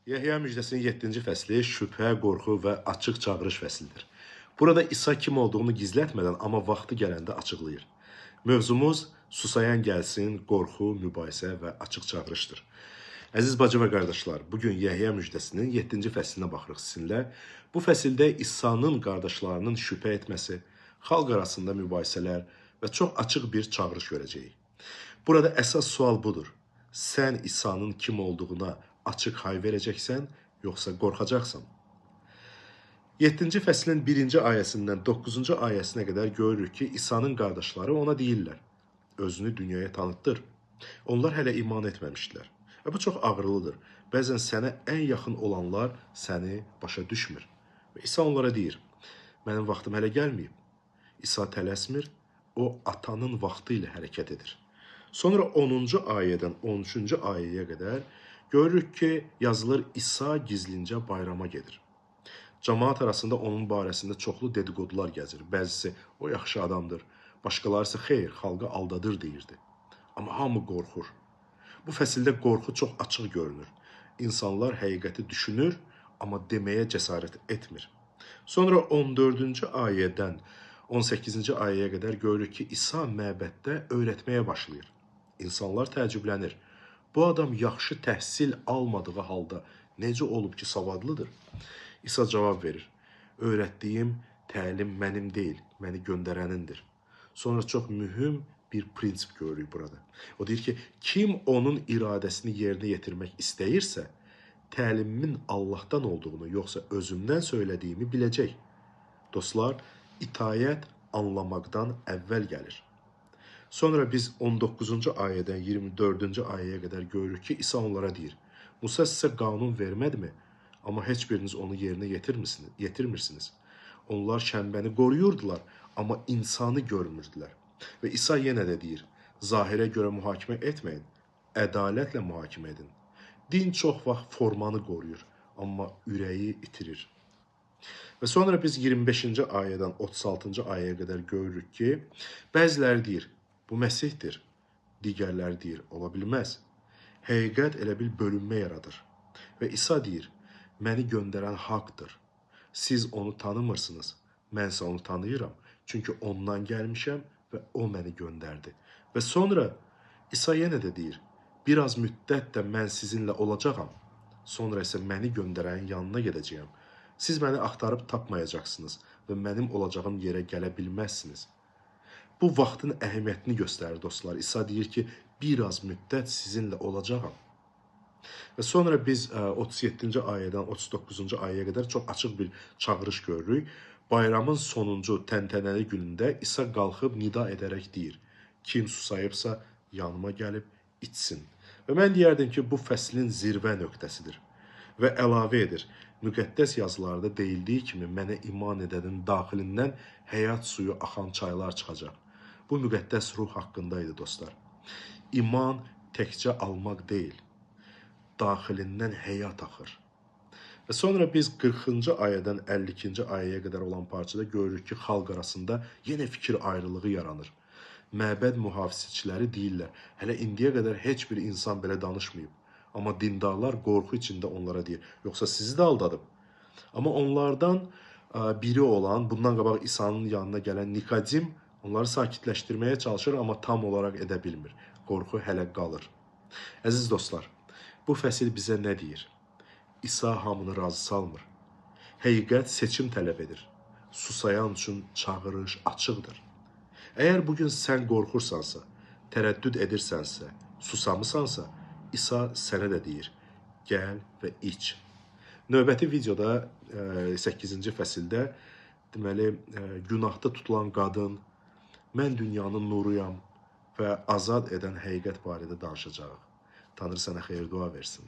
Yəhya müjdəsinin 7-ci fəsli şübhə, qorxu və açıq çağırış fəslidir. Burada İsa kim olduğunu gizlətmədən, amma vaxtı gələndə açıqlayır. Mövzumuz susayan gəlsin, qorxu, mübahisə və açıq çağırışdır. Əziz bacı və qardaşlar, bugün Yəhya müjdəsinin 7-ci fəsilinə baxırıq sizinlə. Bu fəsildə İsa'nın qardaşlarının şübhə etməsi, xalq arasında mübahisələr və çox açıq bir çağırış görəcəyik. Burada əsas sual budur. Sən İsa'nın kim olduğuna açıq hay verəcəksən, yoxsa qorxacaqsan? 7-ci fəslin 1-ci ayəsindən 9-cu ayəsinə qədər görürük ki, İsa'nın qardaşları ona deyirlər, özünü dünyaya tanıtdır. Onlar hələ iman etməmişdilər. Və bu çox ağrılıdır. Bəzən sənə ən yaxın olanlar səni başa düşmür. Və İsa onlara deyir, mənim vaxtım hələ gəlməyib. İsa tələsmir, o atanın vaxtı ilə hərəkət edir. Sonra 10-cu ayədən 13-cü ayəyə qədər görürük ki, yazılır İsa gizlincə bayrama gedir. Cəmaat arasında onun barəsində çoxlu dedikodular gəzir. Bəzisi o yaxşı adamdır, başqaları isə xeyr, xalqı aldadır deyirdi. Amma hamı qorxur. Bu fəsildə qorxu çox açıq görünür. İnsanlar həqiqəti düşünür, amma deməyə cəsarət etmir. Sonra 14-cü ayədən 18-ci ayəyə qədər görürük ki, İsa məbəddə öyrətməyə başlayır. İnsanlar təəccüblənir. Bu adam yaxşı təhsil almadığı halda necə olub ki, savadlıdır? İsa cavab verir. Öyrətdiyim təlim mənim deyil, məni göndərənindir. Sonra çox mühüm bir prinsip görürük burada. O deyir ki, kim onun iradəsini yerinə yetirmək istəyirsə, təlimimin Allahdan olduğunu, yoxsa özümdən söylədiyimi biləcək. Dostlar, itayət anlamaqdan əvvəl gəlir. Sonra biz 19-cu ayədən 24-cü ayəyə qədər görürük ki, İsa onlara deyir, Musa sizə qanun vermədimi? Amma heç biriniz onu yerinə yetirmirsiniz. Onlar şənbəni qoruyurdular, amma insanı görmürdülər. Və İsa yenə də deyir, zahirə görə mühakimə etməyin, ədalətlə mühakimə edin. Din çox vaxt formanı qoruyur, amma ürəyi itirir. Və sonra biz 25-ci ayədən 36-cı ayəyə qədər görürük ki, bəziləri deyir, bu Məsihdir, digərləri deyir, ola bilməz. Həqiqət elə bil bölünmə yaradır. Və İsa deyir, məni göndərən haqdır. Siz onu tanımırsınız, mənsə onu tanıyıram. Çünki ondan gəlmişəm və o məni göndərdi. Və sonra İsa yenə də deyir, biraz müddət də mən sizinlə olacağam. Sonra isə məni göndərənin yanına gedəcəyəm. Siz məni axtarıb tapmayacaqsınız və mənim olacağım yerə gələ bilməzsiniz. Bu vaxtın əhəmiyyətini göstərir dostlar. İsa deyir ki, biraz müddət sizinlə olacağam. Və sonra biz 37-ci ayədən 39-cu ayəyə qədər çox açıq bir çağırış görürük. Bayramın sonuncu təntənəli günündə İsa qalxıb nida edərək deyir, kim susayıbsa yanıma gəlib içsin. Və mən deyərdim ki, bu fəslin zirvə nöqtəsidir. Və əlavə edir, müqəddəs yazılarda deyildiyi kimi mənə iman edənin daxilindən həyat suyu axan çaylar çıxacaq. Bu müqəddəs ruh haqqındaydı dostlar. İman təkcə almaq deyil, daxilindən həyat axır. Və sonra biz 40-cı ayədən 52-ci ayəyə qədər olan parçada görürük ki, xalq arasında yenə fikir ayrılığı yaranır. Məbəd mühafizəçiləri deyirlər, hələ indiyə qədər heç bir insan belə danışmayıb. Amma dindarlar qorxu içində onlara deyir, yoxsa sizi də aldadıb. Amma onlardan biri olan, bundan qabaq İsa'nın yanına gələn Nikodim onları sakitləşdirməyə çalışır, amma tam olaraq edə bilmir. Qorxu hələ qalır. Əziz dostlar, bu fəsil bizə nə deyir? İsa hamını razı salmır. Həqiqət seçim tələb edir. Susayan üçün çağırış açıqdır. Əgər bugün sən qorxursansa, tərəddüd edirsənsə, susamısansa, İsa sənə də deyir, gəl və iç. Növbəti videoda 8-ci fəsildə deməli, günahda tutulan qadın, mən dünyanın nuruyam və azad edən həqiqət barədə danışacağıq. Tanrı sənə xeyir dua versin.